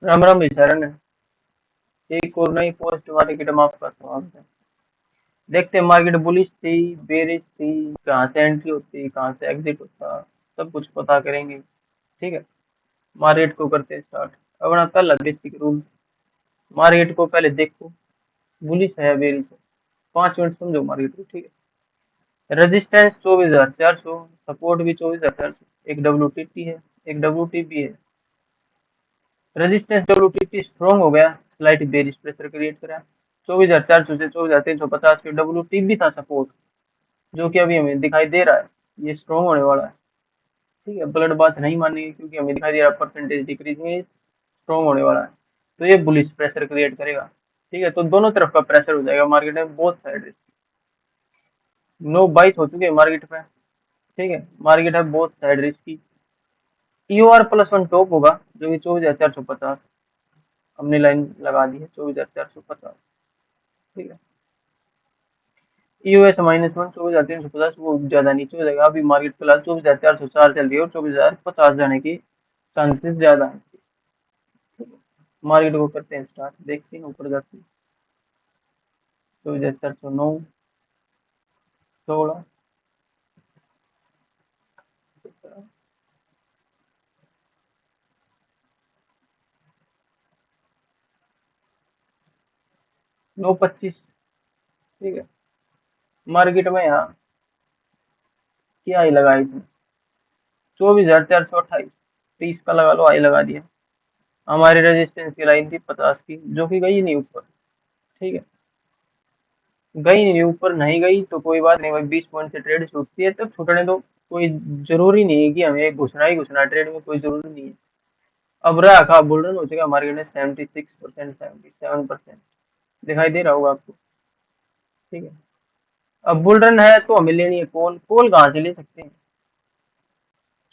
राम राम बेचारा ने एक और नई पोस्ट मार्केट में आपका स्वागत है। देखते हैं मार्केट बुलिश थी, बेरिश थी, कहाँ से एंट्री होती, कहाँ से एग्जिट होता, सब कुछ पता करेंगे। ठीक है, मार्केट को करते हैं स्टार्ट। अपना पहला बेसिक रूल, मार्केट को पहले देखो बुलिश है या बेरिश है। 5 मिनट समझो मार्केट को। ठीक है, रेजिस्टेंस 24,400, सपोर्ट भी 24,400, एक WTT है, एक WTB है। रेजिस्टेंस WTT स्ट्रॉन्ग हो गया, स्लाइट बेरिश प्रेशर क्रिएट करा। 24,400 से 24,350 के WTB था सपोर्ट, जो कि अभी हमें दिखाई दे रहा है ये स्ट्रॉन्ग होने वाला है। ठीक है, ब्लड बात नहीं मानेंगे क्योंकि हमें दिखाई दे रहा है परसेंटेज डिक्रीज में स्ट्रॉन्ग होने वाला है। तो ये बुलिश प्रेशर क्रिएट करेगा। ठीक है, तो दोनों तरफ का प्रेशर हो जाएगा मार्केट में, बोथ साइड। नो बाइट हो चुके हैं मार्केट पे। ठीक है, मार्केट है बोथ साइड रिस्क की। EOR+1 टॉप होगा, जो कि 24,450, हमने लाइन लगा दी है 24,450। ठीक है, EOS-1 24,350, वो ज्यादा नीचे हो जाएगा। अभी मार्केट फिलहाल 24,404 चल रही है और 24,050 जाने की चांसेस ज्यादा है। मार्केट को करते हैं स्टार्ट, देखते हैं ऊपर जाते हैं। 24,409, 16, 9,25। ठीक है, मार्केट में यहाँ क्या आई लगाई थी, 24,428, 30 का लगा लो, आई लगा दिया। हमारी रेजिस्टेंस की लाइन थी 50 की, जो कि गई नहीं ऊपर। ठीक है, गई नहीं ऊपर, नहीं गई तो कोई बात नहीं भाई, 20 पॉइंट से ट्रेड छूटती है तब छूटने दो। कोई जरूरी नहीं है कि हमें घुसना ही घुसना, ट्रेड में कोई जरूरी नहीं है। अब रहा था बुलरन हो चुका मार्केट में 76%, 77% दिखाई दे रहा होगा आपको। ठीक है, अब बुल रन है तो हमें लेनी है कॉल। कॉल कहाँ से ले सकते हैं,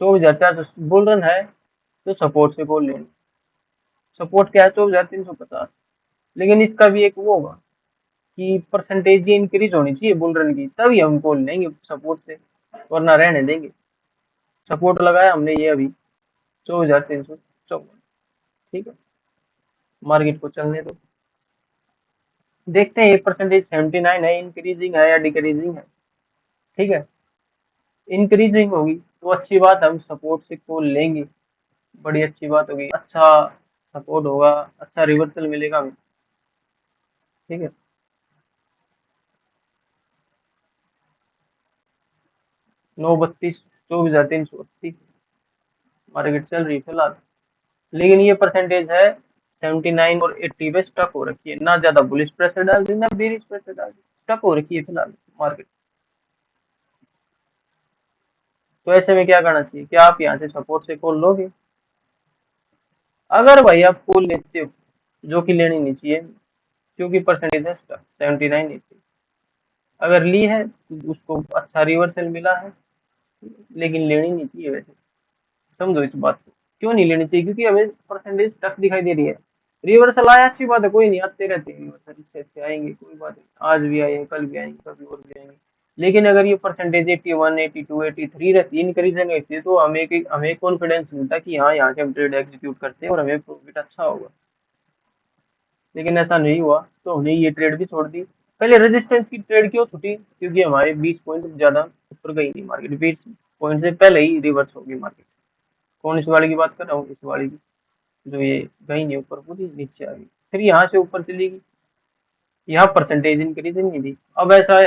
24,400 बुल रन है तो सपोर्ट से कॉल लेनी। सपोर्ट क्या है, 24,350। लेकिन इसका भी एक वो होगा कि परसेंटेज ये इंक्रीज होनी चाहिए बुल रन की, तभी हम कॉल लेंगे सपोर्ट से, वरना रहने देंगे। सपोर्ट लगाया हमने ये अभी 24,354। ठीक है, मार्केट को चलने दो, देखते हैं ये परसेंटेज 79 है, इंक्रीजिंग है या डिक्रीजिंग है। ठीक है, इंक्रीजिंग होगी तो अच्छी बात, हम सपोर्ट से कॉल लेंगे, बड़ी अच्छी बात होगी। अच्छा सपोर्ट होगा, अच्छा रिवर्सल मिलेगा हमें। ठीक है, 9,32, 24,380 मार्केट चल रही है फिलहाल। लेकिन ये परसेंटेज है 79 और 80 पे स्टक हो रखी है, ना ज्यादा बुलिश प्रेशर डाल रही ना बेरिश प्रेशर डाल रही, स्टक हो रखी है फिलहाल मार्केट। तो ऐसे में क्या करना चाहिए, क्या आप यहाँ से सपोर्ट से कॉल लोगे? अगर भाई आप कॉल लेते हो, जो कि लेनी नहीं चाहिए क्योंकि परसेंटेज है स्टक 79 80, अगर ली है तो उसको अच्छा रिवर्सल मिला है, लेकिन लेनी नहीं चाहिए वैसे। समझो इस बात को, क्यों नहीं लेनी चाहिए, क्योंकि हमें परसेंटेज टफ दिखाई दे रही है। रिवर्सल आया अच्छी बात है, कोई नहीं, आते रहते हैं रिवर्सल, अच्छे अच्छे आएंगे, कोई बात नहीं, आज भी आए कल भी आएंगे कभी और भी आएंगे। लेकिन अगर ये परसेंटेज 81 82 83 रहती है, इंक्रीजिंग रहती है, तो हमें कॉन्फिडेंस मिलता है कि हाँ यहाँ से हम ट्रेड एग्जीक्यूट करते हैं और हमें प्रॉफिट अच्छा होगा। लेकिन ऐसा नहीं हुआ तो हमने ये ट्रेड भी छोड़ दी। पहले रेजिस्टेंस की ट्रेड क्यों छूटी, क्योंकि हमारे 20 पॉइंट ज्यादा ऊपर गई थी मार्केट, 20 पॉइंट से पहले ही रिवर्स होगी मार्केट। कौन इस वाले की बात कर रहा हूँ, इस वाले की, जो ये गई नहीं ऊपर, पूरी नीचे आ गई, फिर यहाँ से ऊपर चली गई। यहाँ परसेंटेज इंक्रीज नहीं थी। अब ऐसा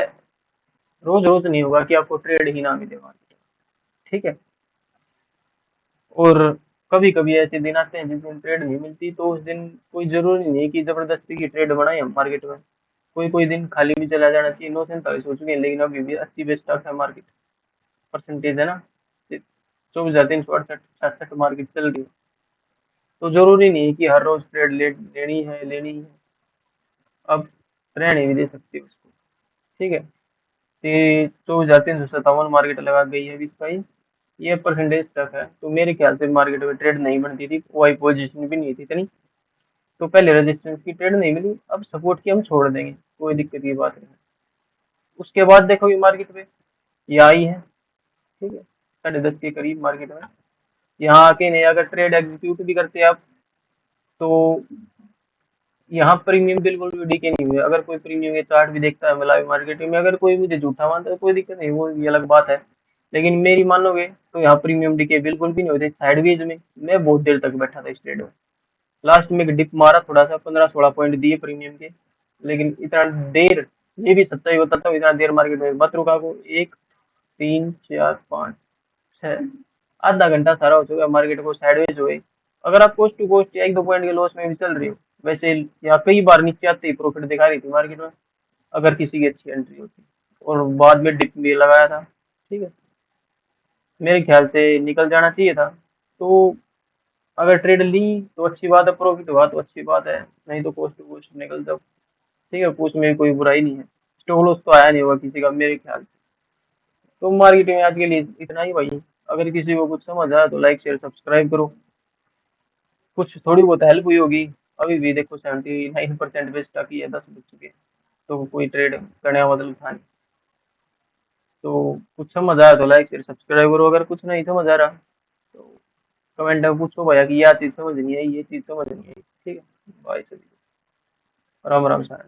रोज रोज नहीं होगा कि आपको ट्रेड ही ना मिले मार्केट। ठीक है, और कभी कभी ऐसे दिन आते हैं जिस दिन ट्रेड नहीं मिलती, तो उस दिन कोई जरूरी नहीं है कि जबरदस्ती की ट्रेड बनाए हम मार्केट में। कोई कोई दिन खाली भी चला जाना चाहिए। 9 47 हो चुके हैं लेकिन अभी भी 80 पे स्टॉक है मार्केट, परसेंटेज है ना, 24,368 66 मार्केट चल रही है। तो जरूरी नहीं है कि हर रोज ट्रेड लेनी है। अब रहने भी दे सकते हो उसको। ठीक है, तो 24,357 मार्केट लगा गई है अभी इसका ही, ये परसेंटेज तक है। तो मेरे ख्याल से मार्केट में ट्रेड नहीं बनती थी, कोई पोजीशन भी नहीं थी इतनी। तो पहले रेजिस्टेंस की ट्रेड नहीं मिली, अब सपोर्ट की हम छोड़ देंगे, कोई दिक्कत की बात नहीं। उसके बाद देखो ये मार्केट में ये आई है। ठीक है, 10:30 के करीब मार्केट में यहाँ आके नहीं, अगर ट्रेड एग्जीक्यूट भी करते आप तो यहाँ प्रीमियम बिल्कुल भी डीके नहीं हुए। अगर कोई प्रीमियम के चार्ट भी देखता है लाइव मार्केटिंग में, अगर कोई मुझे झूठा मानता है तो कोई दिक्कत नहीं, वो ये अलग बात है। लेकिन मेरी मानोगे तो यहाँ प्रीमियम डीके बिल्कुल भी नहीं होते। साइडवेज में मैं बहुत देर तक बैठा था इस ट्रेड में। लास्ट में एक डिप मारा थोड़ा सा, 15-16 पॉइंट दिए प्रीमियम के, लेकिन इतना देर, ये भी सच्चाई बताता हूँ, इतना देर मार्केट में मत रुका को। 1, 3, 4, 5, 6, आधा घंटा सारा हो चुका मार्केट को साइडवेज हुए। अगर आप कोस्ट टू कोस्ट 1-2 पॉइंट के लॉस में भी चल रही हो वैसे, या कई बार नीचे आते ही प्रॉफिट दिखा रही थी मार्केट में, अगर किसी की अच्छी एंट्री होती, और बाद में डिप भी लगाया था, ठीक है, मेरे ख्याल से निकल जाना चाहिए था। तो अगर ट्रेड ली तो अच्छी बात है, प्रॉफिट हुआ तो अच्छी बात है, नहीं तो कोस्ट टू कोस्ट निकल जाओ, ठीक है, उसमें कोई बुराई नहीं है। स्टॉप लॉस तो आया नहीं होगा किसी का मेरे ख्याल से। तो मार्केट में आज के लिए इतना ही भाई। अगर किसी को कुछ समझ आया तो लाइक शेयर सब्सक्राइब करो, कुछ थोड़ी बहुत हेल्प हुई होगी। अभी भी देखो 79% पे स्टक ही है, 10 बज चुके, तो कोई ट्रेड करने का मतलब था नहीं। तो कुछ समझ आया तो लाइक शेयर सब्सक्राइब करो, अगर कुछ नहीं समझ आ रहा तो कमेंट में पूछो भैया कि यह चीज़ समझ नहीं आई, ये चीज़ समझ नहीं आई, ठीक है। बाय सभी को, राम राम सारा।